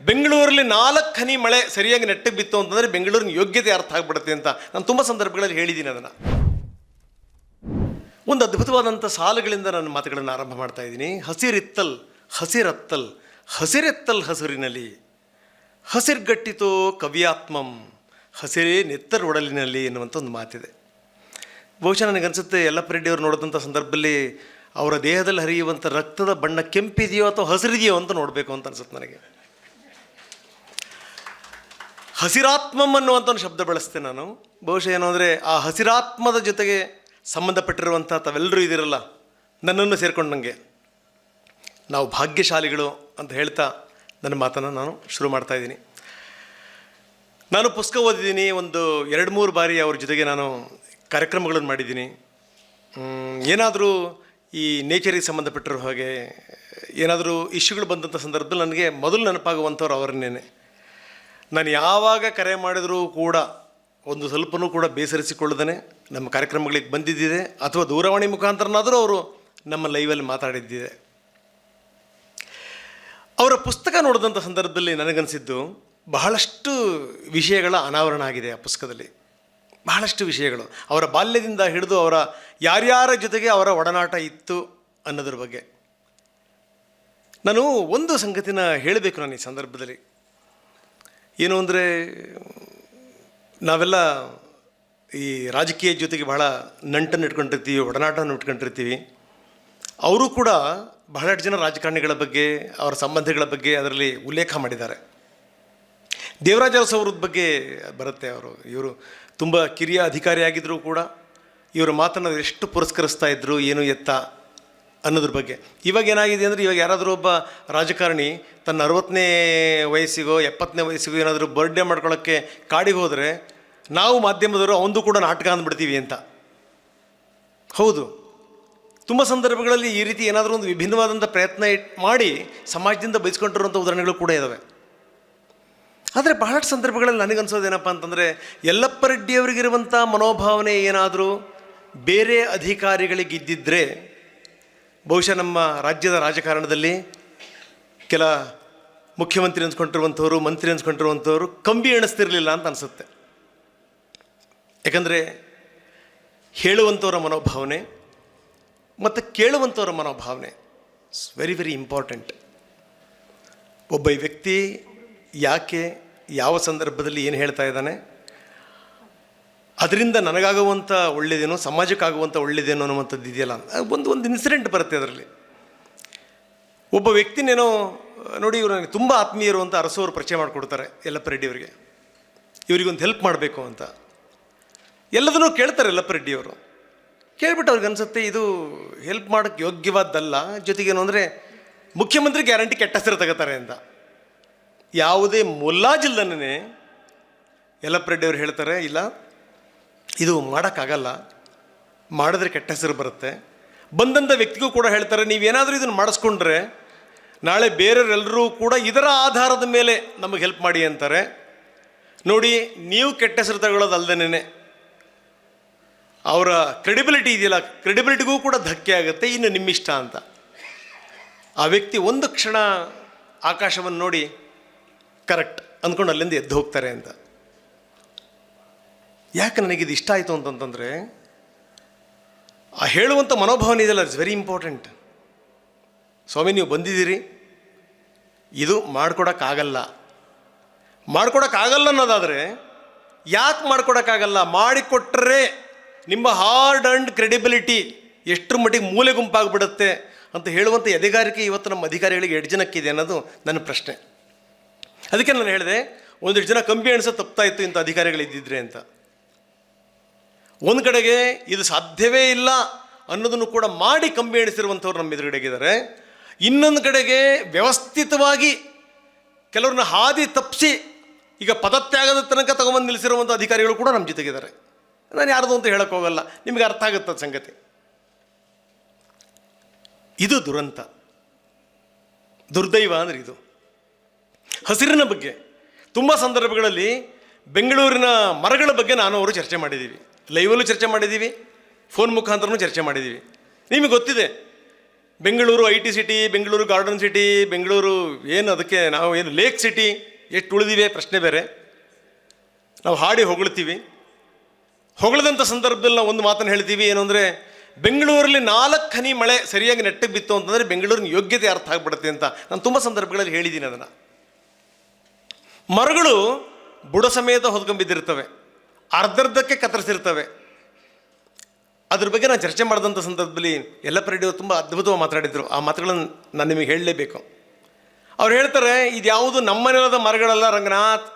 ಬೆಂಗಳೂರಲ್ಲಿ 4 ಹನಿ ಮಳೆ ಸರಿಯಾಗಿ ನೆಟ್ಟಿಗೆ ಬಿತ್ತು ಅಂತಂದರೆ ಬೆಂಗಳೂರಿನ ಯೋಗ್ಯತೆ ಅರ್ಥ ಆಗ್ಬಿಡುತ್ತೆ ಅಂತ ನಾನು ತುಂಬ ಸಂದರ್ಭಗಳಲ್ಲಿ ಹೇಳಿದ್ದೀನಿ. ಅದನ್ನು ಒಂದು ಅದ್ಭುತವಾದಂಥ ಸಾಲುಗಳಿಂದ ನನ್ನ ಮಾತುಗಳನ್ನು ಆರಂಭ ಮಾಡ್ತಾ ಇದ್ದೀನಿ. ಹಸಿರಿತ್ತಲ್ ಹಸಿರತ್ತಲ್ ಹಸಿರೆತ್ತಲ್ ಹಸುರಿನಲ್ಲಿ ಹಸಿರ್ಗಟ್ಟಿತೋ ಕವಿಯಾತ್ಮಂ ಹಸಿರೇ ನೆತ್ತರೊಡಲಿನಲ್ಲಿ ಎನ್ನುವಂಥ ಒಂದು ಮಾತಿದೆ. ಬಹುಶಃ ನನಗನ್ಸುತ್ತೆ ಯಲ್ಲಪ್ಪ ರೆಡ್ಡಿಯವರು ನೋಡಿದಂಥ ಸಂದರ್ಭದಲ್ಲಿ ಅವರ ದೇಹದಲ್ಲಿ ಹರಿಯುವಂಥ ರಕ್ತದ ಬಣ್ಣ ಕೆಂಪಿದೆಯೋ ಅಥವಾ ಹಸಿರಿದೆಯೋ ಅಂತ ನೋಡಬೇಕು ಅಂತ ಅನ್ಸುತ್ತೆ ನನಗೆ. ಹಸಿರಾತ್ಮಂ ಅನ್ನುವಂಥ ಒಂದು ಶಬ್ದ ಬಳಸ್ತೇನೆ ನಾನು. ಬಹುಶಃ ಏನು ಅಂದರೆ ಆ ಹಸಿರಾತ್ಮದ ಜೊತೆಗೆ ಸಂಬಂಧಪಟ್ಟಿರುವಂಥ ತಾವೆಲ್ಲರೂ ಇದಿರಲ್ಲ, ನನ್ನನ್ನು ಸೇರಿಕೊಂಡಂಗೆ ನಾವು ಭಾಗ್ಯಶಾಲಿಗಳು ಅಂತ ಹೇಳ್ತಾ ನನ್ನ ಮಾತನ್ನು ನಾನು ಶುರು ಮಾಡ್ತಾಯಿದ್ದೀನಿ. ನಾನು ಪುಸ್ತಕ ಓದಿದ್ದೀನಿ, ಒಂದು 2-3 ಬಾರಿ ಅವ್ರ ಜೊತೆಗೆ ನಾನು ಕಾರ್ಯಕ್ರಮಗಳನ್ನು ಮಾಡಿದ್ದೀನಿ. ಏನಾದರೂ ಈ ನೇಚರಿಗೆ ಸಂಬಂಧಪಟ್ಟಿರೋ ಹಾಗೆ ಏನಾದರೂ ಇಶ್ಯೂಗಳು ಬಂದಂಥ ಸಂದರ್ಭದಲ್ಲಿ ನನಗೆ ಮೊದಲು ನೆನಪಾಗುವಂಥವ್ರು ಅವರನ್ನೇ. ನಾನು ಯಾವಾಗ ಕರೆ ಮಾಡಿದರೂ ಕೂಡ ಒಂದು ಸ್ವಲ್ಪನೂ ಕೂಡ ಬೇಸರಿಸಿಕೊಳ್ಳದೇ ನಮ್ಮ ಕಾರ್ಯಕ್ರಮಗಳಿಗೆ ಬಂದಿದ್ದಿದೆ, ಅಥವಾ ದೂರವಾಣಿ ಮುಖಾಂತರನಾದರೂ ಅವರು ನಮ್ಮ ಲೈವಲ್ಲಿ ಮಾತಾಡಿದ್ದಿದೆ. ಅವರ ಪುಸ್ತಕ ನೋಡಿದಂಥ ಸಂದರ್ಭದಲ್ಲಿ ನನಗನ್ನಿಸಿದ್ದು ಬಹಳಷ್ಟು ವಿಷಯಗಳ ಅನಾವರಣ ಆಗಿದೆ ಆ ಪುಸ್ತಕದಲ್ಲಿ. ಬಹಳಷ್ಟು ವಿಷಯಗಳು ಅವರ ಬಾಲ್ಯದಿಂದ ಹಿಡಿದು ಅವರ ಯಾರ್ಯಾರ ಜೊತೆಗೆ ಅವರ ಒಡನಾಟ ಇತ್ತು ಅನ್ನೋದ್ರ ಬಗ್ಗೆ ನಾನು ಒಂದು ಸಂಗತಿನ ಹೇಳಬೇಕು ನಾನು ಈ ಸಂದರ್ಭದಲ್ಲಿ. ಏನು ಅಂದರೆ, ನಾವೆಲ್ಲ ಈ ರಾಜಕೀಯ ಜೊತೆಗೆ ಬಹಳ ನಂಟನ್ನು ಇಟ್ಕೊಂಡಿರ್ತೀವಿ, ಒಡನಾಟವನ್ನು ಇಟ್ಕೊಂಡಿರ್ತೀವಿ. ಅವರು ಕೂಡ ಬಹಳಷ್ಟು ಜನ ರಾಜಕಾರಣಿಗಳ ಬಗ್ಗೆ, ಅವರ ಸಂಬಂಧಗಳ ಬಗ್ಗೆ ಅದರಲ್ಲಿ ಉಲ್ಲೇಖ ಮಾಡಿದ್ದಾರೆ. ದೇವರಾಜ ಅರಸು ಅವ್ರದ ಬಗ್ಗೆ ಬರುತ್ತೆ. ಇವರು ತುಂಬ ಕಿರಿಯ ಅಧಿಕಾರಿಯಾಗಿದ್ದರೂ ಕೂಡ ಇವರ ಮಾತನ್ನು ಎಷ್ಟು ಪುರಸ್ಕರಿಸ್ತಾ ಇದ್ದರು, ಏನು ಎತ್ತ ಅನ್ನೋದ್ರ ಬಗ್ಗೆ. ಇವಾಗ ಏನಾಗಿದೆ ಅಂದರೆ, ಇವಾಗ ಯಾರಾದರೂ ಒಬ್ಬ ರಾಜಕಾರಣಿ ತನ್ನ 60ನೇ ವಯಸ್ಸಿಗೋ 70ನೇ ವಯಸ್ಸಿಗೋ ಏನಾದರೂ ಬರ್ಡೇ ಮಾಡ್ಕೊಳ್ಳೋಕ್ಕೆ ಕಾಡಿಗೆ ಹೋದರೆ ನಾವು ಮಾಧ್ಯಮದವರು ಅವನದು ಕೂಡ ನಾಟಕ ಅಂದ್ಬಿಡ್ತೀವಿ ಅಂತ. ಹೌದು, ತುಂಬ ಸಂದರ್ಭಗಳಲ್ಲಿ ಈ ರೀತಿ ಏನಾದರೂ ಒಂದು ವಿಭಿನ್ನವಾದಂಥ ಪ್ರಯತ್ನ ಮಾಡಿ ಸಮಾಜದಿಂದ ಬಯಸ್ಕೊಂಡಿರುವಂಥ ಉದಾಹರಣೆಗಳು ಕೂಡ ಇದ್ದಾವೆ. ಆದರೆ ಬಹಳಷ್ಟು ಸಂದರ್ಭಗಳಲ್ಲಿ ನನಗನ್ಸೋದೇನಪ್ಪ ಅಂತಂದರೆ, ಯಲ್ಲಪ್ಪ ರೆಡ್ಡಿಯವರಿಗಿರುವಂಥ ಮನೋಭಾವನೆ ಏನಾದರೂ ಬೇರೆ ಅಧಿಕಾರಿಗಳಿಗಿದ್ದಿದ್ದರೆ ಬಹುಶಃ ನಮ್ಮ ರಾಜ್ಯದ ರಾಜಕಾರಣದಲ್ಲಿ ಕೆಲ ಮುಖ್ಯಮಂತ್ರಿ ಅನ್ಸ್ಕೊಂಡಿರುವಂಥವ್ರು, ಮಂತ್ರಿ ಅನ್ಸ್ಕೊಂಡಿರುವಂಥವ್ರು ಕಂಬಿ ಎಣಿಸ್ತಿರಲಿಲ್ಲ ಅಂತ ಅನಿಸುತ್ತೆ. ಯಾಕಂದರೆ ಹೇಳುವಂಥವ್ರ ಮನೋಭಾವನೆ ಮತ್ತು ಕೇಳುವಂಥವ್ರ ಮನೋಭಾವನೆ ಇಟ್ಸ್ ವೆರಿ ವೆರಿ ಇಂಪಾರ್ಟೆಂಟ್. ಒಬ್ಬ ವ್ಯಕ್ತಿ ಯಾಕೆ ಯಾವ ಸಂದರ್ಭದಲ್ಲಿ ಏನು ಹೇಳ್ತಾ ಇದ್ದಾನೆ, ಅದರಿಂದ ನನಗಾಗುವಂಥ ಒಳ್ಳೆಯದೇನೋ ಸಮಾಜಕ್ಕಾಗುವಂಥ ಒಳ್ಳೆಯದೇನೋ ಅನ್ನುವಂಥದ್ದು ಇದೆಯಲ್ಲ, ಒಂದು ಇನ್ಸಿಡೆಂಟ್ ಬರುತ್ತೆ ಅದರಲ್ಲಿ. ಒಬ್ಬ ವ್ಯಕ್ತಿನೇನೋ ನೋಡಿ, ಇವರು ನನಗೆ ತುಂಬ ಆತ್ಮೀಯರು ಅಂತ ಅರಸವರು ಪರಿಚಯ ಮಾಡಿಕೊಡ್ತಾರೆ ಯಲ್ಲಪ್ಪ ರೆಡ್ಡಿಯವರಿಗೆ. ಇವರಿಗೊಂದು ಹೆಲ್ಪ್ ಮಾಡಬೇಕು ಅಂತ ಎಲ್ಲದನ್ನೂ ಕೇಳ್ತಾರೆ ಯಲ್ಲಪ್ಪ ರೆಡ್ಡಿಯವರು. ಕೇಳ್ಬಿಟ್ಟು ಅವ್ರಿಗೆ ಅನಿಸುತ್ತೆ ಇದು ಹೆಲ್ಪ್ ಮಾಡೋಕ್ಕೆ ಯೋಗ್ಯವಾದ್ದಲ್ಲ, ಜೊತೆಗೇನು ಅಂದರೆ ಮುಖ್ಯಮಂತ್ರಿ ಗ್ಯಾರಂಟಿ ಕೆಟ್ಟ ಹೆಸರು ತಗೋತಾರೆ ಅಂತ. ಯಾವುದೇ ಮುಲಾಜಿಲ್ದನೇ ಯಲ್ಲಪ್ಪ ರೆಡ್ಡಿಯವರು ಹೇಳ್ತಾರೆ, ಇಲ್ಲ ಇದು ಮಾಡೋಕ್ಕಾಗಲ್ಲ, ಮಾಡಿದ್ರೆ ಕೆಟ್ಟ ಹೆಸರು ಬರುತ್ತೆ. ಬಂದಂಥ ವ್ಯಕ್ತಿಗೂ ಕೂಡ ಹೇಳ್ತಾರೆ, ನೀವೇನಾದರೂ ಇದನ್ನು ಮಾಡಿಸ್ಕೊಂಡ್ರೆ ನಾಳೆ ಬೇರೆಯವರೆಲ್ಲರೂ ಕೂಡ ಇದರ ಆಧಾರದ ಮೇಲೆ ನಮಗೆ ಹೆಲ್ಪ್ ಮಾಡಿ ಅಂತಾರೆ. ನೋಡಿ, ನೀವು ಕೆಟ್ಟ ಹೆಸರು ತಗೊಳ್ಳೋದಲ್ದೇನೆ ಅವರ ಕ್ರೆಡಿಬಿಲಿಟಿ ಇದೆಯಲ್ಲ, ಕ್ರೆಡಿಬಿಲಿಟಿಗೂ ಕೂಡ ಧಕ್ಕೆ ಆಗುತ್ತೆ, ಇನ್ನು ನಿಮ್ಮಿಷ್ಟ ಅಂತ. ಆ ವ್ಯಕ್ತಿ ಒಂದು ಕ್ಷಣ ಆಕಾಶವನ್ನು ನೋಡಿ ಕರೆಕ್ಟ್ ಅಂದ್ಕೊಂಡು ಅಲ್ಲಿಂದ ಎದ್ದು ಹೋಗ್ತಾರೆ ಅಂತ. ಯಾಕೆ ನನಗಿದು ಇಷ್ಟ ಆಯಿತು ಅಂತಂತಂದರೆ, ಆ ಹೇಳುವಂಥ ಮನೋಭಾವನೆ ಇದೆಯಲ್ಲ, ಇಟ್ಸ್ ವೆರಿ ಇಂಪಾರ್ಟೆಂಟ್. ಸ್ವಾಮಿ ನೀವು ಬಂದಿದ್ದೀರಿ, ಇದು ಮಾಡ್ಕೊಡೋಕ್ಕಾಗಲ್ಲ ಅನ್ನೋದಾದರೆ ಯಾಕೆ ಮಾಡ್ಕೊಡೋಕ್ಕಾಗಲ್ಲ, ಮಾಡಿಕೊಟ್ಟರೆ ನಿಮ್ಮ ಹಾರ್ಡ್ ಅಂಡ್ ಕ್ರೆಡಿಬಿಲಿಟಿ ಎಷ್ಟರ ಮಟ್ಟಿಗೆ ಮೂಲೆ ಗುಂಪಾಗಿಬಿಡುತ್ತೆ ಅಂತ ಹೇಳುವಂಥ ಎದೆಗಾರಿಕೆ ಇವತ್ತು ನಮ್ಮ ಅಧಿಕಾರಿಗಳಿಗೆ 2 ಜನಕ್ಕಿದೆ ಅನ್ನೋದು ನನ್ನ ಪ್ರಶ್ನೆ. ಅದಕ್ಕೆ ನಾನು ಹೇಳಿದೆ, ಒಂದಿಷ್ಟು ಜನ ಕಂಬಿ ಎಣಿಸೋದು ತಪ್ತಾ ಇತ್ತು ಇಂಥ ಅಧಿಕಾರಿಗಳಿದ್ದಿದ್ರೆ ಅಂತ. ಒಂದು ಕಡೆಗೆ ಇದು ಸಾಧ್ಯವೇ ಇಲ್ಲ ಅನ್ನೋದನ್ನು ಕೂಡ ಮಾಡಿ ಕಂಬಿ ಎಣಿಸಿರುವಂಥವ್ರು ನಮ್ಮ ಎದುರುಗಡೆಗಿದ್ದಾರೆ. ಇನ್ನೊಂದು ಕಡೆಗೆ ವ್ಯವಸ್ಥಿತವಾಗಿ ಕೆಲವ್ರನ್ನ ಹಾದಿ ತಪ್ಪಿಸಿ ಈಗ ಪದತ್ಯಾಗದ ತನಕ ತಗೊಂಬಂದು ನಿಲ್ಲಿಸಿರುವಂಥ ಅಧಿಕಾರಿಗಳು ಕೂಡ ನಮ್ಮ ಜೊತೆಗಿದ್ದಾರೆ. ನಾನು ಯಾರ್ದು ಅಂತ ಹೇಳೋಕ್ಕೆ ಹೋಗಲ್ಲ, ನಿಮಗೆ ಅರ್ಥ ಆಗುತ್ತೆ ಅದು ಸಂಗತಿ. ಇದು ದುರಂತ, ದುರ್ದೈವ ಅಂದರೆ ಇದು. ಹಸಿರಿನ ಬಗ್ಗೆ ತುಂಬ ಸಂದರ್ಭಗಳಲ್ಲಿ ಬೆಂಗಳೂರಿನ ಮರಗಳ ಬಗ್ಗೆ ನಾನು ಅವರು ಚರ್ಚೆ ಮಾಡಿದ್ದೀವಿ, ಲೈವಲ್ಲೂ ಚರ್ಚೆ ಮಾಡಿದ್ದೀವಿ, ಫೋನ್ ಮುಖಾಂತರನೂ ಚರ್ಚೆ ಮಾಡಿದ್ದೀವಿ. ನಿಮಗೆ ಗೊತ್ತಿದೆ, Bengaluru I T city, Bengaluru garden city, Bengaluru ಏನು ಅದಕ್ಕೆ ನಾವು ಏನು ಲೇಕ್ ಸಿಟಿ ಎಷ್ಟು ಉಳಿದಿವೆ ಪ್ರಶ್ನೆ ಬೇರೆ. ನಾವು ಹಾಡಿ ಹೊಗಳ್ತೀವಿ. ಹೊಗಳದಂಥ ಸಂದರ್ಭದಲ್ಲಿ ನಾವು ಒಂದು ಮಾತನ್ನು ಹೇಳ್ತೀವಿ, ಏನು ಅಂದರೆ ಬೆಂಗಳೂರಲ್ಲಿ 4 ಹನಿ ಮಳೆ ಸರಿಯಾಗಿ ನೆಟ್ಟಗೆ ಬಿತ್ತು ಅಂತಂದರೆ ಬೆಂಗಳೂರಿನ ಯೋಗ್ಯತೆ ಅರ್ಥ ಆಗಿಬಿಡುತ್ತೆ ಅಂತ ನಾನು ತುಂಬ ಸಂದರ್ಭಗಳಲ್ಲಿ ಹೇಳಿದ್ದೀನಿ ಅದನ್ನು. ಮರಗಳು ಬುಡ ಸಮೇತ ಹೊದ್ಕೊಂಬಿದ್ದಿರ್ತವೆ, ಅರ್ಧಕ್ಕೆ ಕತ್ತರಿಸಿರ್ತವೆ. ಅದ್ರ ಬಗ್ಗೆ ನಾನು ಚರ್ಚೆ ಮಾಡಿದಂಥ ಸಂದರ್ಭದಲ್ಲಿ ಯಲ್ಲಪ್ಪ ರೆಡ್ಡಿ ಅವರು ತುಂಬ ಅದ್ಭುತವಾಗಿ ಮಾತಾಡಿದರು. ಆ ಮಾತುಗಳನ್ನು ನಾನು ನಿಮಗೆ ಹೇಳಲೇಬೇಕು. ಅವ್ರು ಹೇಳ್ತಾರೆ, ಇದ್ಯಾವುದು ನಮ್ಮ ನೆಲದ ಮರಗಳಲ್ಲ ರಂಗನಾಥ್,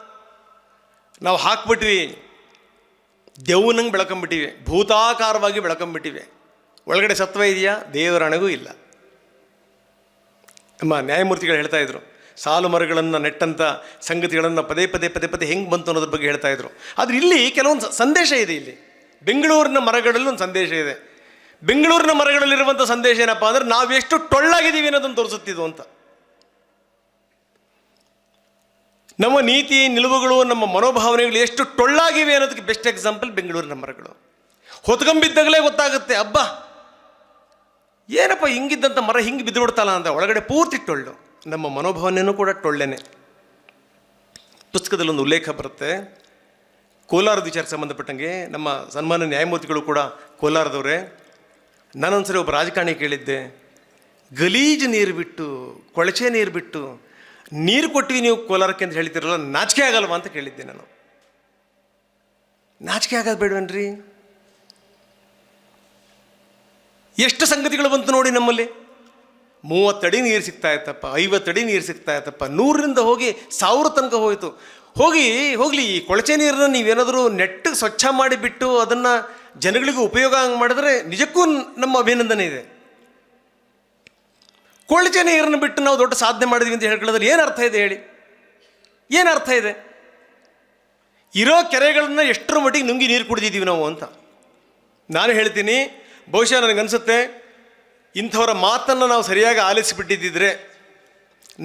ನಾವು ಹಾಕ್ಬಿಟ್ವಿ, ದೆವ್ವನಂಗೆ ಬೆಳ್ಕೊಂಬಿಟ್ಟಿವೆ, ಭೂತಾಕಾರವಾಗಿ ಬೆಳ್ಕೊಂಬಿಟ್ಟಿವೆ. ಒಳಗಡೆ ಸತ್ವ ಇದೆಯಾ? ದೇವರಣೆಗೂ ಇಲ್ಲ. ನಮ್ಮ ನ್ಯಾಯಮೂರ್ತಿಗಳು ಹೇಳ್ತಾ ಇದ್ರು, ಸಾಲು ಮರಗಳನ್ನು ನೆಟ್ಟಂಥ ಸಂಗತಿಗಳನ್ನು ಪದೇ ಪದೇ ಹೆಂಗೆ ಬಂತು ಅನ್ನೋದ್ರ ಬಗ್ಗೆ ಹೇಳ್ತಾ ಇದ್ರು. ಆದರೆ ಇಲ್ಲಿ ಕೆಲವೊಂದು ಸಂದೇಶ ಇದೆ. ಇಲ್ಲಿ ಬೆಂಗಳೂರಿನ ಮರಗಳಲ್ಲಿ ಒಂದು ಸಂದೇಶ ಇದೆ. ಬೆಂಗಳೂರಿನ ಮರಗಳಲ್ಲಿರುವಂಥ ಸಂದೇಶ ಏನಪ್ಪ ಅಂದರೆ ನಾವೆಷ್ಟು ಟೊಳ್ಳಾಗಿದ್ದೀವಿ ಅನ್ನೋದನ್ನು ತೋರಿಸುತ್ತಿದ್ದು ಅಂತ. ನಮ್ಮ ನೀತಿ ನಿಲುವುಗಳು, ನಮ್ಮ ಮನೋಭಾವನೆಗಳು ಎಷ್ಟು ಟೊಳ್ಳಾಗಿವೆ ಅನ್ನೋದಕ್ಕೆ ಬೆಸ್ಟ್ ಎಕ್ಸಾಂಪಲ್ ಬೆಂಗಳೂರಿನ ಮರಗಳು. ಹೊತ್ಕೊಂಬಿದ್ದಾಗಲೇ ಗೊತ್ತಾಗುತ್ತೆ, ಅಬ್ಬಾ ಏನಪ್ಪ ಹಿಂಗಿದ್ದಂಥ ಮರ ಹಿಂಗೆ ಬಿದ್ದು ಬಿಡ್ತಲ್ಲ ಅಂತ. ಒಳಗಡೆ ಪೂರ್ತಿ ಟೊಳ್ಳು. ನಮ್ಮ ಮನೋಭಾವನೆಯೂ ಕೂಡ ಟೊಳ್ಳೆನೆ. ಪುಸ್ತಕದಲ್ಲಿ ಒಂದು ಉಲ್ಲೇಖ ಬರುತ್ತೆ ಕೋಲಾರದ ವಿಚಾರಕ್ಕೆ ಸಂಬಂಧಪಟ್ಟಂಗೆ. ನಮ್ಮ ಸನ್ಮಾನ್ಯ ನ್ಯಾಯಮೂರ್ತಿಗಳು ಕೂಡ ಕೋಲಾರದವರೇ. ನಾನೊಂದ್ಸರಿ ಒಬ್ಬ ರಾಜಕಾರಣಿ ಕೇಳಿದ್ದೆ, ಗಲೀಜು ನೀರು ಬಿಟ್ಟು, ಕೊಳಚೆ ನೀರು ಬಿಟ್ಟು ನೀರು ಕೊಟ್ಟಿವಿ ನೀವು ಕೋಲಾರಕ್ಕೆ ಅಂತ ಹೇಳ್ತಿರಲ್ಲ, ನಾಚಿಕೆ ಆಗಲ್ವಾ ಅಂತ ಕೇಳಿದ್ದೆ ನಾನು. ನಾಚಿಕೆ ಆಗೋದು ಬೇಡವೇನ್ರಿ? ಎಷ್ಟು ಸಂಗತಿಗಳು ಬಂತು ನೋಡಿ ನಮ್ಮಲ್ಲಿ. 30 ಅಡಿ ನೀರು ಸಿಗ್ತಾ ಇತ್ತಪ್ಪ, 50 ಅಡಿ ನೀರು ಸಿಗ್ತಾ ಇತ್ತಪ್ಪ, 100ರಿಂದ ಹೋಗಿ 1000 ತನಕ ಹೋಯಿತು. ಹೋಗಲಿ ಈ ಕೊಳಚೆ ನೀರನ್ನು ನೀವೇನಾದರೂ ನೆಟ್ಟಿಗೆ ಸ್ವಚ್ಛ ಮಾಡಿಬಿಟ್ಟು ಅದನ್ನು ಜನಗಳಿಗೂ ಉಪಯೋಗ ಮಾಡಿದ್ರೆ ನಿಜಕ್ಕೂ ನಮ್ಮ ಅಭಿನಂದನೆ ಇದೆ. ಕೊಳಚೆ ನೀರನ್ನು ಬಿಟ್ಟು ನಾವು ದೊಡ್ಡ ಸಾಧನೆ ಮಾಡಿದ್ವಿ ಅಂತ ಹೇಳ್ಕೊಳ್ಳೋದ್ರಲ್ಲಿ ಏನು ಅರ್ಥ ಇದೆ ಹೇಳಿ? ಏನು ಅರ್ಥ ಇದೆ? ಇರೋ ಕೆರೆಗಳನ್ನ ಎಷ್ಟರ ಮಟ್ಟಿಗೆ ನುಂಗಿ ನೀರು ಕುಡಿದಿದ್ದೀವಿ ನಾವು ಅಂತ ನಾನು ಹೇಳ್ತೀನಿ. ಬಹುಶಃ ನನಗನ್ಸುತ್ತೆ ಇಂಥವರ ಮಾತನ್ನು ನಾವು ಸರಿಯಾಗಿ ಆಲಿಸಿಬಿಟ್ಟಿದ್ದಿದ್ರೆ,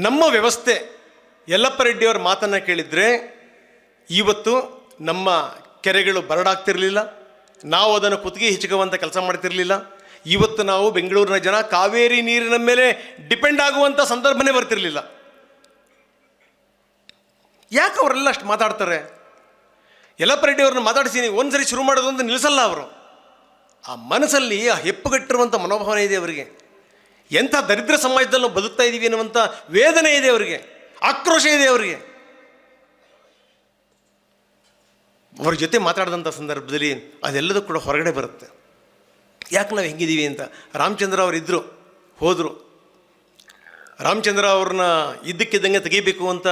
ನಮ್ಮ ವ್ಯವಸ್ಥೆ ಯಲ್ಲಪ್ಪ ರೆಡ್ಡಿಯವರ ಮಾತನ್ನು ಕೇಳಿದರೆ ಇವತ್ತು ನಮ್ಮ ಕೆರೆಗಳು ಬರಡಾಗ್ತಿರಲಿಲ್ಲ, ನಾವು ಅದನ್ನು ಕುತ್ತಿಗೆ ಹಿಚ್ಕುವಂಥ ಕೆಲಸ ಮಾಡ್ತಿರಲಿಲ್ಲ. ಇವತ್ತು ನಾವು ಬೆಂಗಳೂರಿನ ಜನ ಕಾವೇರಿ ನೀರಿನ ಮೇಲೆ ಡಿಪೆಂಡ್ ಆಗುವಂಥ ಸಂದರ್ಭನೇ ಬರ್ತಿರಲಿಲ್ಲ. ಯಾಕೆ ಅವರೆಲ್ಲ ಅಷ್ಟು ಮಾತಾಡ್ತಾರೆ? ಯಲ್ಲಪ್ಪ ರೆಡ್ಡಿ ಅವ್ರನ್ನ ಮಾತಾಡಿಸಿ ಒಂದು ಸರಿ ಶುರು ಮಾಡೋದು ಅಂತ ನಿಲ್ಲಿಸಲ್ಲ ಅವರು. ಆ ಮನಸ್ಸಲ್ಲಿ ಆ ಹೆಪ್ಪುಗಟ್ಟಿರುವಂಥ ಮನೋಭಾವನೆ ಇದೆ ಅವರಿಗೆ. ಎಂಥ ದರಿದ್ರ ಸಮಾಜದಲ್ಲಿ ನಾವು ಬದುಕ್ತಾ ಇದ್ದೀವಿ ಅನ್ನುವಂಥ ವೇದನೆ ಇದೆ ಅವರಿಗೆ, ಆಕ್ರೋಶ ಇದೆ ಅವರಿಗೆ. ಅವ್ರ ಜೊತೆ ಮಾತಾಡಿದಂಥ ಸಂದರ್ಭದಲ್ಲಿ ಅದೆಲ್ಲದೂ ಕೂಡ ಹೊರಗಡೆ ಬರುತ್ತೆ. ಯಾಕೆ ನಾವು ಹೆಂಗಿದ್ದೀವಿ ಅಂತ. ರಾಮಚಂದ್ರ ಅವರು ಇದ್ದರು, ಹೋದರು. ರಾಮಚಂದ್ರ ಅವ್ರನ್ನ ಇದ್ದಕ್ಕಿದ್ದಂಗೆ ತೆಗಿಬೇಕು ಅಂತ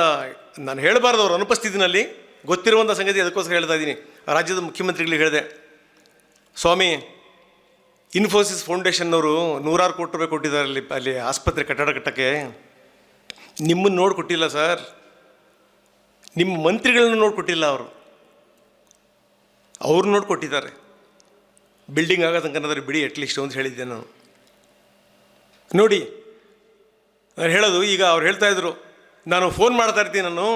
ನಾನು ಹೇಳಬಾರ್ದು, ಅವ್ರ ಅನುಪಸ್ಥಿತಿನಲ್ಲಿ ಗೊತ್ತಿರುವಂಥ ಸಂಗತಿ, ಅದಕ್ಕೋಸ್ಕರ ಹೇಳ್ತಾ ಇದ್ದೀನಿ. ರಾಜ್ಯದ ಮುಖ್ಯಮಂತ್ರಿಗಳಿಗೆ ಹೇಳಿದೆ, ಸ್ವಾಮಿ ಇನ್ಫೋಸಿಸ್ ಫೌಂಡೇಶನ್ನವರು 100 ಕೋಟಿ ರೂಪಾಯಿ ಕೊಟ್ಟಿದ್ದಾರೆ ಅಲ್ಲಿ ಆಸ್ಪತ್ರೆ ಕಟ್ಟಡ ಕಟ್ಟಕ್ಕೆ. ನಿಮ್ಮನ್ನು ನೋಡಿ ಕೊಟ್ಟಿಲ್ಲ ಸರ್, ನಿಮ್ಮ ಮಂತ್ರಿಗಳನ್ನ ನೋಡಿ ಕೊಟ್ಟಿಲ್ಲ, ಅವ್ರು ನೋಡಿ ಕೊಟ್ಟಿದ್ದಾರೆ. ಬಿಲ್ಡಿಂಗ್ ಆಗೋ ತನಕ ಬಿಡಿ ಅಟ್ಲೀಸ್ಟ್ ಅಂತ ಹೇಳಿದ್ದೆ ನಾನು. ನೋಡಿ ನಾನು ಹೇಳೋದು, ಈಗ ಅವ್ರು ಹೇಳ್ತಾಯಿದ್ರು, ನಾನು ಫೋನ್ ಮಾಡ್ತಾ ಇರ್ತೀನಿ, ನಾನು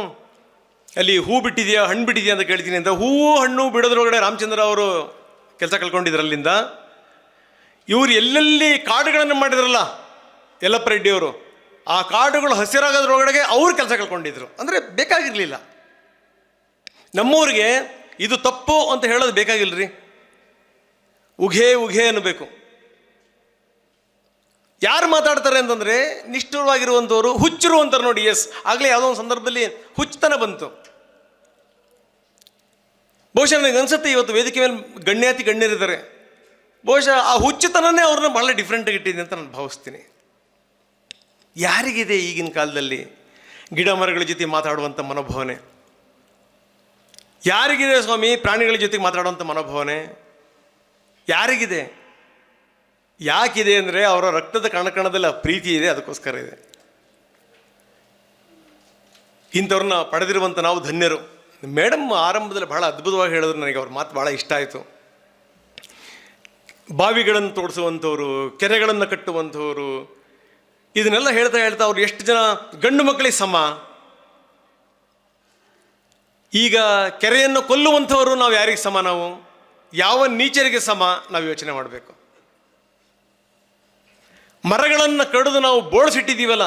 ಅಲ್ಲಿ ಹೂ ಬಿಟ್ಟಿದೆಯಾ ಹಣ್ಣು ಬಿಟ್ಟಿದೆಯಾ ಅಂತ ಕೇಳ್ತೀನಿ ಅಂತ. ಹೂವು ಹಣ್ಣು ಬಿಡೋದ್ರೊಳಗಡೆ ರಾಮಚಂದ್ರ ಅವರು ಕೆಲಸ ಕಳ್ಕೊಂಡಿದ್ರು. ಅಲ್ಲಿಂದ ಇವರು ಎಲ್ಲೆಲ್ಲಿ ಕಾಡುಗಳನ್ನು ಮಾಡಿದ್ರಲ್ಲ ಯಲ್ಲಪ್ಪ ರೆಡ್ಡಿಯವರು, ಆ ಕಾಡುಗಳು ಹಸಿರಾಗೋದ್ರೊಳಗಡೆ ಅವ್ರು ಕೆಲಸ ಕಳ್ಕೊಂಡಿದ್ರು. ಅಂದರೆ ಬೇಕಾಗಿರಲಿಲ್ಲ. ನಮ್ಮೂರಿಗೆ ಇದು ತಪ್ಪು ಅಂತ ಹೇಳೋದು ಬೇಕಾಗಿಲ್ಲ ರೀ, ಉಘೆ ಅನ್ನಬೇಕು. ಯಾರು ಮಾತಾಡ್ತಾರೆ ಅಂತಂದರೆ ನಿಷ್ಠುರವಾಗಿರುವಂಥವ್ರು, ಹುಚ್ಚರು ಅಂತಾರೆ ನೋಡಿ. ಎಸ್, ಆಗಲೇ ಯಾವುದೋ ಒಂದು ಸಂದರ್ಭದಲ್ಲಿ ಹುಚ್ಚತನ ಬಂತು. ಬಹುಶಃ ನನಗೆ ಅನಿಸುತ್ತೆ ಇವತ್ತು ವೇದಿಕೆ ಮೇಲೆ ಗಣ್ಯಾತಿ ಗಣ್ಯರಿದ್ದಾರೆ, ಬಹುಶಃ ಆ ಹುಚ್ಚತನನೇ ಅವ್ರನ್ನ ಭಾಳ ಡಿಫ್ರೆಂಟಾಗಿ ಇಟ್ಟಿದೆ ಅಂತ ನಾನು ಭಾವಿಸ್ತೀನಿ. ಯಾರಿಗಿದೆ ಈಗಿನ ಕಾಲದಲ್ಲಿ ಗಿಡ ಮರಗಳ ಜೊತೆ ಮಾತಾಡುವಂಥ ಮನೋಭಾವನೆ? ಯಾರಿಗಿದೆ ಸ್ವಾಮಿ ಪ್ರಾಣಿಗಳ ಜೊತೆಗೆ ಮಾತಾಡುವಂಥ ಮನೋಭಾವನೆ? ಯಾರಿಗಿದೆ? ಯಾಕಿದೆ ಅಂದರೆ ಅವರ ರಕ್ತದ ಕಣಕಣದಲ್ಲಿ ಆ ಪ್ರೀತಿ ಇದೆ, ಅದಕ್ಕೋಸ್ಕರ ಇದೆ. ಇಂಥವ್ರನ್ನ ಪಡೆದಿರುವಂಥ ನಾವು ಧನ್ಯರು. ಮೇಡಮ್ ಆರಂಭದಲ್ಲಿ ಭಾಳ ಅದ್ಭುತವಾಗಿ ಹೇಳಿದ್ರು, ನನಗೆ ಅವ್ರ ಮಾತು ಭಾಳ ಇಷ್ಟ ಆಯಿತು. ಬಾವಿಗಳನ್ನು ತೋಡಿಸುವಂಥವ್ರು, ಕೆರೆಗಳನ್ನು ಕಟ್ಟುವಂಥವ್ರು, ಇದನ್ನೆಲ್ಲ ಹೇಳ್ತಾ ಅವ್ರು ಎಷ್ಟು ಜನ ಗಂಡು ಮಕ್ಕಳಿಗೆ ಸಮ. ಈಗ ಕೆರೆಯನ್ನು ಕೊಲ್ಲುವಂಥವರು ನಾವು ಯಾರಿಗೆ ಸಮ? ನಾವು ಯಾವ ನೀಚರಿಗೆ ಸಮ? ನಾವು ಯೋಚನೆ ಮಾಡಬೇಕು. ಮರಗಳನ್ನು ಕಡಿದು ನಾವು ಬೋಳಿಸಿಟ್ಟಿದ್ದೀವಲ್ಲ,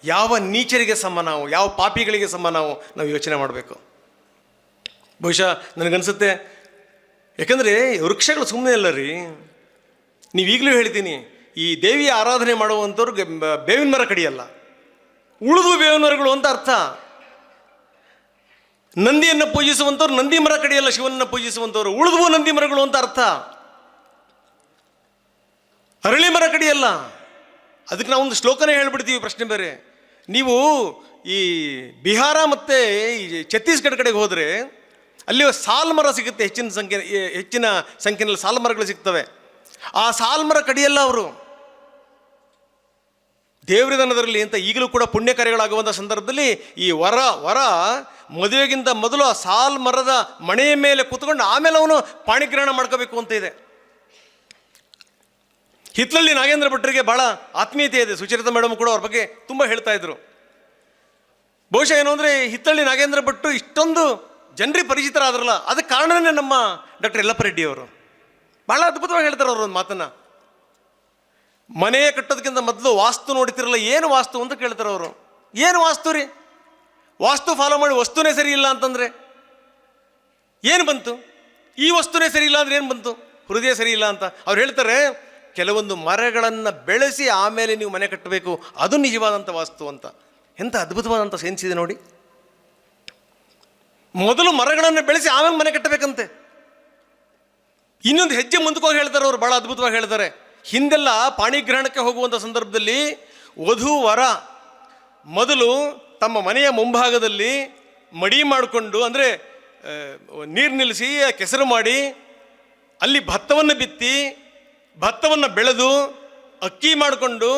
ಯಾವ ನೀಚರಿಗೆ ಸಮ ನಾವು, ಯಾವ ಪಾಪಿಗಳಿಗೆ ಸಮ ನಾವು ಯೋಚನೆ ಮಾಡಬೇಕು. ಬಹುಶಃ ನನಗನ್ಸುತ್ತೆ, ಯಾಕಂದರೆ ವೃಕ್ಷಗಳು ಸುಮ್ಮನೆ ಅಲ್ಲ ರೀ. ನೀವೀಗಲೂ ಹೇಳ್ತೀನಿ, ಈ ದೇವಿಯ ಆರಾಧನೆ ಮಾಡುವಂಥವ್ರಿಗೆ ಬೇವಿನ ಮರ ಕಡಿಯಲ್ಲ, ಉಳಿದು ಬೇವಿನ ಮರಗಳು ಅಂತ ಅರ್ಥ. ನಂದಿಯನ್ನು ಪೂಜಿಸುವಂಥವ್ರು ನಂದಿ ಮರ ಕಡಿಯಲ್ಲ, ಶಿವನನ್ನು ಪೂಜಿಸುವಂಥವ್ರು ಉಳಿದು ನಂದಿ ಮರಗಳು ಅಂತ ಅರ್ಥ. ಅರಳಿ ಮರ ಕಡಿಯಲ್ಲ. ಅದಕ್ಕೆ ನಾವು ಒಂದು ಶ್ಲೋಕನೇ ಹೇಳ್ಬಿಡ್ತೀವಿ. ಪ್ರಶ್ನೆ ಬೇರೆ. ನೀವು ಈ ಬಿಹಾರ ಮತ್ತು ಈ ಛತ್ತೀಸ್ಗಢ ಕಡೆಗೆ ಹೋದರೆ ಅಲ್ಲಿ ಸಾಲ್ ಮರ ಸಿಗುತ್ತೆ, ಹೆಚ್ಚಿನ ಸಂಖ್ಯೆಯಲ್ಲಿ ಸಾಲ್ ಮರಗಳು ಸಿಗ್ತವೆ. ಆ ಸಾಲ್ ಮರ ಕಡಿಯಲ್ಲ ಅವರು, ದೇವರಿದನದರಲ್ಲಿ ಅಂತ. ಈಗಲೂ ಕೂಡ ಪುಣ್ಯ ಕಾರ್ಯಗಳಾಗುವಂಥ ಸಂದರ್ಭದಲ್ಲಿ ಈ ವರ ಮದುವೆಗಿಂತ ಮೊದಲು ಆ ಸಾಲ್ ಮರದ ಮಣೆಯ ಮೇಲೆ ಕೂತ್ಕೊಂಡು ಆಮೇಲೆ ಅವನು ಪಾಣಿಗ್ರಹಣ ಮಾಡ್ಕೋಬೇಕು ಅಂತ ಇದೆ. ಹಿತ್ಲಲ್ಲಿ ನಾಗೇಂದ್ರ ಭಟ್ರಿಗೆ ಬಹಳ ಆತ್ಮೀಯತೆ ಇದೆ. ಸುಚರಿತಾ ಮೇಡಮ್ ಕೂಡ ಅವ್ರ ಬಗ್ಗೆ ತುಂಬ ಹೇಳ್ತಾ ಇದ್ರು. ಬಹುಶಃ ಏನು ಅಂದರೆ, ಹಿತ್ತಳ್ಳಿ ನಾಗೇಂದ್ರ ಭಟ್ರು ಇಷ್ಟೊಂದು ಜನರಿಗೆ ಪರಿಚಿತರಾದ್ರಲ್ಲ, ಅದಕ್ಕೆ ಕಾರಣನೇ ನಮ್ಮ ಡಾಕ್ಟರ್ ಯಲ್ಲಪ್ಪ ರೆಡ್ಡಿ ಅವರು. ಬಹಳ ಅದ್ಭುತವಾಗಿ ಹೇಳ್ತಾರೆ ಅವರು ಒಂದು ಮಾತನ್ನು. ಮನೆ ಕಟ್ಟೋದಕ್ಕಿಂತ ಮೊದಲು ವಾಸ್ತು ನೋಡ್ತಿರಲ್ಲ, ಏನು ವಾಸ್ತು ಅಂತ ಕೇಳ್ತಾರೆ ಅವರು. ಏನು ವಾಸ್ತು ರೀ? ವಾಸ್ತು ಫಾಲೋ ಮಾಡಿ ವಸ್ತುನೇ ಸರಿ ಇಲ್ಲ ಅಂತಂದರೆ ಏನು ಬಂತು? ಈ ವಸ್ತುನೇ ಸರಿ ಇಲ್ಲ ಅಂದರೆ ಏನು ಬಂತು? ಹೃದಯ ಸರಿ ಇಲ್ಲ ಅಂತ ಅವ್ರು ಹೇಳ್ತಾರೆ. ಕೆಲವೊಂದು ಮರಗಳನ್ನು ಬೆಳೆಸಿ ಆಮೇಲೆ ನೀವು ಮನೆ ಕಟ್ಟಬೇಕು, ಅದು ನಿಜವಾದಂಥ ವಾಸ್ತು ಅಂತ. ಎಂಥ ಅದ್ಭುತವಾದಂಥ ಸೈನ್ಸ್ ಇದೆ ನೋಡಿ. ಮೊದಲು ಮರಗಳನ್ನು ಬೆಳೆಸಿ ಆಮೇಲೆ ಮನೆ ಕಟ್ಟಬೇಕಂತೆ. ಇನ್ನೊಂದು ಹೆಜ್ಜೆ ಮುಂದಕ್ಕೆ ಹೋಗಿ ಹೇಳ್ತಾರೆ ಅವರು, ಭಾಳ ಅದ್ಭುತವಾಗಿ ಹೇಳ್ತಾರೆ. ಹಿಂದೆಲ್ಲ ಪಾಣಿಗ್ರಹಣಕ್ಕೆ ಹೋಗುವಂಥ ಸಂದರ್ಭದಲ್ಲಿ ವಧು ವರ ಮೊದಲು ತಮ್ಮ ಮನೆಯ ಮುಂಭಾಗದಲ್ಲಿ ಮಡಿ ಮಾಡಿಕೊಂಡು, ಅಂದರೆ ನೀರು ನಿಲ್ಲಿಸಿ ಕೆಸರು ಮಾಡಿ ಅಲ್ಲಿ ಭತ್ತವನ್ನು ಬಿತ್ತಿ ಭತ್ತವನ್ನು ಬೆಳೆದು ಅಕ್ಕಿ ಮಾಡಿಕೊಂಡು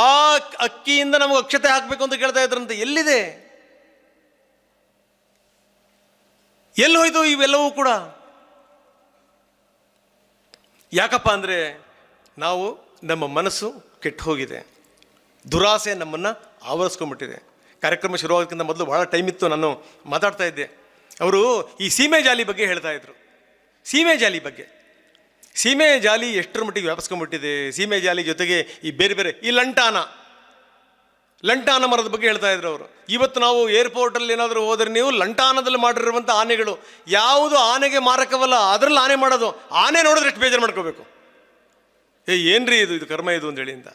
ಆ ಅಕ್ಕಿಯಿಂದ ನಮಗೆ ಅಕ್ಷತೆ ಹಾಕಬೇಕು ಅಂತ ಕೇಳ್ತಾ ಇದ್ರಂತೆ. ಎಲ್ಲಿದೆ? ಎಲ್ಲಿ ಹೋಯ್ತು ಇವೆಲ್ಲವೂ ಕೂಡ? ಯಾಕಪ್ಪ ಅಂದರೆ ನಾವು, ನಮ್ಮ ಮನಸ್ಸು ಕೆಟ್ಟು ಹೋಗಿದೆ, ದುರಾಸೆ ನಮ್ಮನ್ನು ಆವರಿಸ್ಕೊಂಡ್ಬಿಟ್ಟಿದೆ. ಕಾರ್ಯಕ್ರಮ ಶುರುವಾಗೋದಕ್ಕಿಂತ ಮೊದಲು ಭಾಳ ಟೈಮ್ ಇತ್ತು, ನಾನು ಮಾತಾಡ್ತಾ ಇದ್ದೆ. ಅವರು ಈ ಸೀಮೆ ಜಾಲಿ ಬಗ್ಗೆ ಹೇಳ್ತಾ ಇದ್ರು. ಸೀಮೆ ಜಾಲಿ ಬಗ್ಗೆ, ಸೀಮೆ ಜಾಲಿ ಎಷ್ಟರ ಮಟ್ಟಿಗೆ ವ್ಯಾಪಿಸ್ಕೊಂಡ್ಬಿಟ್ಟಿದೆ. ಸೀಮೆ ಜಾಲಿ ಜೊತೆಗೆ ಈ ಬೇರೆ ಬೇರೆ ಈ ಲಂಟಾನ ಮರದ ಬಗ್ಗೆ ಹೇಳ್ತಾ ಇದ್ರು ಅವರು. ಇವತ್ತು ನಾವು ಏರ್ಪೋರ್ಟಲ್ಲಿ ಏನಾದರೂ ಹೋದರೆ ನೀವು ಲಂಟಾನದಲ್ಲಿ ಮಾಡಿರುವಂಥ ಆನೆಗಳು, ಯಾವುದು ಆನೆಗೆ ಮಾರಕವಲ್ಲ, ಅದರಲ್ಲಿ ಆನೆ ಮಾಡೋದು. ಆನೆ ನೋಡಿದ್ರೆ ಎಷ್ಟು ಬೇಜಾರು ಮಾಡ್ಕೋಬೇಕು. ಏನ್ರಿ ಇದು ಕರ್ಮ ಇದು ಅಂತೇಳಿ ಅಂತ.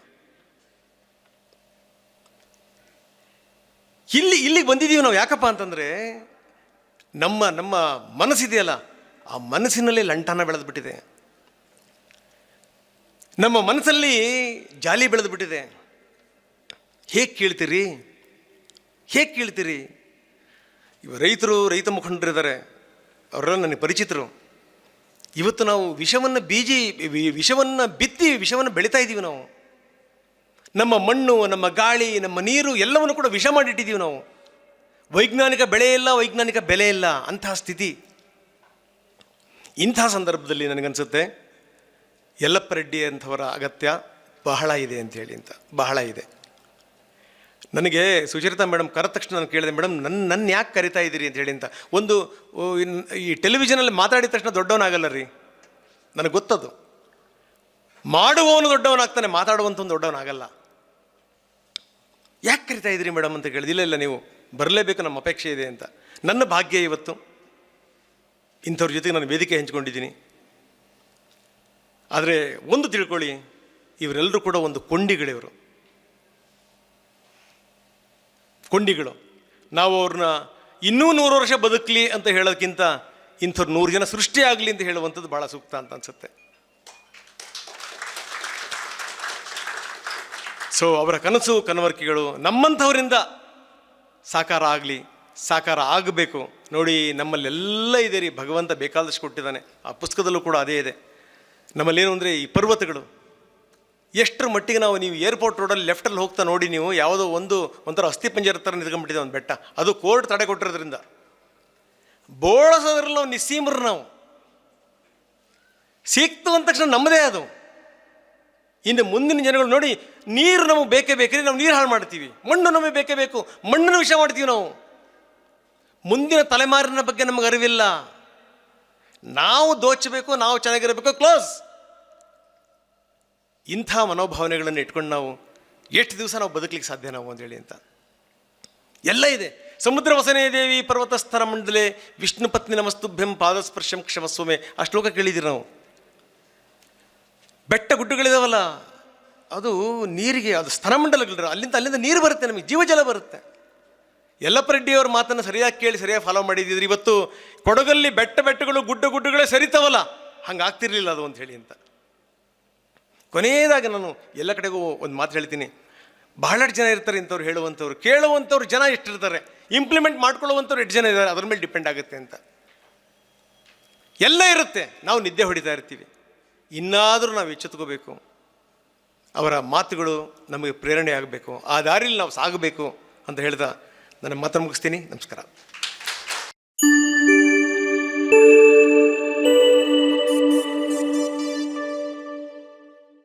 ಇಲ್ಲಿಗೆ ಬಂದಿದ್ದೀವಿ ನಾವು. ಯಾಕಪ್ಪ ಅಂತಂದರೆ ನಮ್ಮ ಮನಸ್ಸಿದೆಯಲ್ಲ, ಆ ಮನಸ್ಸಿನಲ್ಲಿ ಲಂಟಾನ ಬೆಳೆದ್ಬಿಟ್ಟಿದೆ. ನಮ್ಮ ಮನಸ್ಸಲ್ಲಿ ಜಾಲಿ ಬೆಳೆದು ಬಿಟ್ಟಿದೆ. ಹೇಗೆ ಕೇಳ್ತೀರಿ? ಇವ ರೈತ ಮುಖಂಡರಿದ್ದಾರೆ, ಅವರೆಲ್ಲ ನನಗೆ ಪರಿಚಿತರು. ಇವತ್ತು ನಾವು ವಿಷವನ್ನು ಬಿತ್ತಿ ವಿಷವನ್ನು ಬೆಳೀತಾ ಇದ್ದೀವಿ ನಾವು. ನಮ್ಮ ಮಣ್ಣು, ನಮ್ಮ ಗಾಳಿ, ನಮ್ಮ ನೀರು ಎಲ್ಲವನ್ನು ಕೂಡ ವಿಷ ಮಾಡಿಟ್ಟಿದ್ದೀವಿ ನಾವು. ವೈಜ್ಞಾನಿಕ ಬೆಳೆ ಇಲ್ಲ, ವೈಜ್ಞಾನಿಕ ಬೆಲೆ ಇಲ್ಲ, ಅಂತಹ ಸ್ಥಿತಿ. ಇಂಥ ಸಂದರ್ಭದಲ್ಲಿ ನನಗನ್ಸುತ್ತೆ ಯಲ್ಲಪ್ಪ ರೆಡ್ಡಿ ಅಂಥವರ ಅಗತ್ಯ ಬಹಳ ಇದೆ ಅಂಥೇಳಿ ಅಂತ. ಬಹಳ ಇದೆ. ನನಗೆ ಸುಚರಿತಾ ಮೇಡಮ್ ಕರೆದ ತಕ್ಷಣ ನಾನು ಕೇಳಿದೆ, ಮೇಡಮ್ ನನ್ನ ಯಾಕೆ ಕರಿತಾ ಇದ್ದೀರಿ ಅಂತ ಹೇಳಿ ಅಂತ. ಒಂದು ಈ ಟೆಲಿವಿಷನಲ್ಲಿ ಮಾತಾಡಿದ ತಕ್ಷಣ ದೊಡ್ಡವನಾಗಲ್ಲ ರೀ, ನನಗೆ ಗೊತ್ತದು. ಮಾಡುವವನು ದೊಡ್ಡವನಾಗ್ತಾನೆ, ಮಾತಾಡುವಂಥವನು ದೊಡ್ಡವನಾಗಲ್ಲ. ಯಾಕೆ ಕರಿತಾ ಇದ್ದೀರಿ ಮೇಡಮ್ ಅಂತ ಕೇಳಿದೆ. ಇಲ್ಲ ನೀವು ಬರಲೇಬೇಕು, ನಮ್ಮ ಅಪೇಕ್ಷೆ ಇದೆ ಅಂತ. ನನ್ನ ಭಾಗ್ಯ ಇವತ್ತು ಇಂಥವ್ರ ಜೊತೆಗೆ ನಾನು ವೇದಿಕೆ ಹಂಚ್ಕೊಂಡಿದ್ದೀನಿ. ಆದರೆ ಒಂದು ತಿಳ್ಕೊಳ್ಳಿ, ಇವರೆಲ್ಲರೂ ಕೂಡ ಒಂದು ಕೊಂಡಿಗಳಿವರು, ಕೊಂಡಿಗಳು. ನಾವು ಅವ್ರನ್ನ ಇನ್ನೂ 100 ವರ್ಷ ಬದುಕಲಿ ಅಂತ ಹೇಳೋದಕ್ಕಿಂತ ಇಂಥವ್ರು 100 ಜನ ಸೃಷ್ಟಿ ಆಗಲಿ ಅಂತ ಹೇಳುವಂಥದ್ದು ಭಾಳ ಸೂಕ್ತ ಅಂತ ಅನಿಸುತ್ತೆ. ಸೊ ಅವರ ಕನಸು ಕನವರಿಕೆಗಳು ನಮ್ಮಂಥವರಿಂದ ಸಾಕಾರ ಆಗಬೇಕು. ನೋಡಿ, ನಮ್ಮಲ್ಲೆಲ್ಲ ಇದೆ ರೀ, ಭಗವಂತ ಬೇಕಾದಷ್ಟು ಕೊಟ್ಟಿದ್ದಾನೆ. ಆ ಪುಸ್ತಕದಲ್ಲೂ ಕೂಡ ಅದೇ ಇದೆ. ನಮ್ಮಲ್ಲೇನು ಅಂದರೆ ಈ ಪರ್ವತಗಳು ಎಷ್ಟರ ಮಟ್ಟಿಗೆ ನೀವು ಏರ್ಪೋರ್ಟ್ ರೋಡಲ್ಲಿ ಲೆಫ್ಟಲ್ಲಿ ಹೋಗ್ತಾ ನೋಡಿ, ನೀವು ಯಾವುದೋ ಒಂಥರ ಅಸ್ಥಿ ಪಂಜರ ಥರ ನಿಂತ್ಕೊಂಡ್ಬಿಟ್ಟಿದೆ ಒಂದು ಬೆಟ್ಟ. ಅದು ಕೋರ್ಟ್ ತಡೆ ಕೊಟ್ಟಿರೋದ್ರಿಂದ ಬೋಳಸೋದ್ರಲ್ಲಿ ನಾವು ನಿಸ್ಸೀಮರು. ನಾವು ಸಿಕ್ತು ಅಂದ ತಕ್ಷಣ ನಮ್ಮದೇ ಅದು. ಇನ್ನು ಮುಂದಿನ ಜನಗಳು ನೋಡಿ, ನೀರು ನಮಗೆ ಬೇಕೇ ಬೇಕ್ರಿ, ನಾವು ನೀರು ಹಾಳು ಮಾಡ್ತೀವಿ. ಮಣ್ಣು ನಮಗೆ ಬೇಕೇ ಬೇಕು, ಮಣ್ಣನ್ನು ವಿಷಯ ಮಾಡ್ತೀವಿ ನಾವು. ಮುಂದಿನ ತಲೆಮಾರಿನ ಬಗ್ಗೆ ನಮಗೆ ಅರಿವಿಲ್ಲ. ನಾವು ದೋಚಬೇಕು, ನಾವು ಚೆನ್ನಾಗಿರಬೇಕು, ಕ್ಲೋಸ್. ಇಂಥ ಮನೋಭಾವನೆಗಳನ್ನು ಇಟ್ಕೊಂಡು ನಾವು ಎಷ್ಟು ದಿವಸ ನಾವು ಬದುಕಲಿಕ್ಕೆ ಸಾಧ್ಯ ನಾವು ಅಂತೇಳಿ ಅಂತ ಎಲ್ಲ ಇದೆ. ಸಮುದ್ರ ವಸನೇ ದೇವಿ ಪರ್ವತಸ್ಥರ ಮಂಡಲೆ ವಿಷ್ಣು ಪತ್ನಿ ನಮಸ್ತುಭ್ಯಂ ಪಾದಸ್ಪರ್ಶಂ ಕ್ಷಮಸ್ವಮೆ ಆ ಶ್ಲೋಕ ಕೇಳಿದ್ದೀರಿ ನಾವು. ಬೆಟ್ಟ ಗುಡ್ಡಗಳಿದಾವಲ್ಲ, ಅದು ನೀರಿಗೆ, ಅದು ಸ್ತನಮಂಡಲಗಳು, ಅಲ್ಲಿಂದ ನೀರು ಬರುತ್ತೆ, ನಮಗೆ ಜೀವಜಲ ಬರುತ್ತೆ. ಯಲ್ಲಪ್ಪ ರೆಡ್ಡಿಯವ್ರ ಮಾತನ್ನು ಸರಿಯಾಗಿ ಕೇಳಿ ಸರಿಯಾಗಿ ಫಾಲೋ ಮಾಡಿದ್ದಿದ್ರೆ ಇವತ್ತು ಕೊಡಗಲ್ಲಿ ಬೆಟ್ಟಗಳು ಗುಡ್ಡಗಳೇ ಸರಿತಾವಲ್ಲ, ಹಂಗೆ ಆಗ್ತಿರ್ಲಿಲ್ಲ ಅದು ಅಂತ ಹೇಳಿ ಅಂತ. ಕೊನೆಯದಾಗಿ ನಾನು ಎಲ್ಲ ಕಡೆಗೂ ಒಂದು ಮಾತು ಹೇಳ್ತೀನಿ, ಬಹಳಷ್ಟು ಜನ ಇರ್ತಾರೆ ಇಂಥವ್ರು, ಹೇಳುವಂಥವ್ರು, ಕೇಳುವಂಥವ್ರು ಜನ ಎಷ್ಟಿರ್ತಾರೆ, ಇಂಪ್ಲಿಮೆಂಟ್ ಮಾಡ್ಕೊಳ್ಳುವಂಥವ್ರು ಎಷ್ಟು ಜನ ಇದ್ದಾರೆ, ಅದ್ರ ಮೇಲೆ ಡಿಪೆಂಡ್ ಆಗುತ್ತೆ ಅಂತ. ಎಲ್ಲ ಇರುತ್ತೆ, ನಾವು ನಿದ್ದೆ ಹೊಡಿತಾ ಇರ್ತೀವಿ. ಇನ್ನಾದರೂ ನಾವು ಎಚ್ಚೆತ್ಕೋಬೇಕು, ಅವರ ಮಾತುಗಳು ನಮಗೆ ಪ್ರೇರಣೆ ಆಗಬೇಕು, ಆ ದಾರಿಯಲ್ಲಿ ನಾವು ಸಾಗಬೇಕು ಅಂತ ಹೇಳ್ದ ನನ್ನ ಮಾತನ್ನು ಮುಗಿಸ್ತೀನಿ. ನಮಸ್ಕಾರ.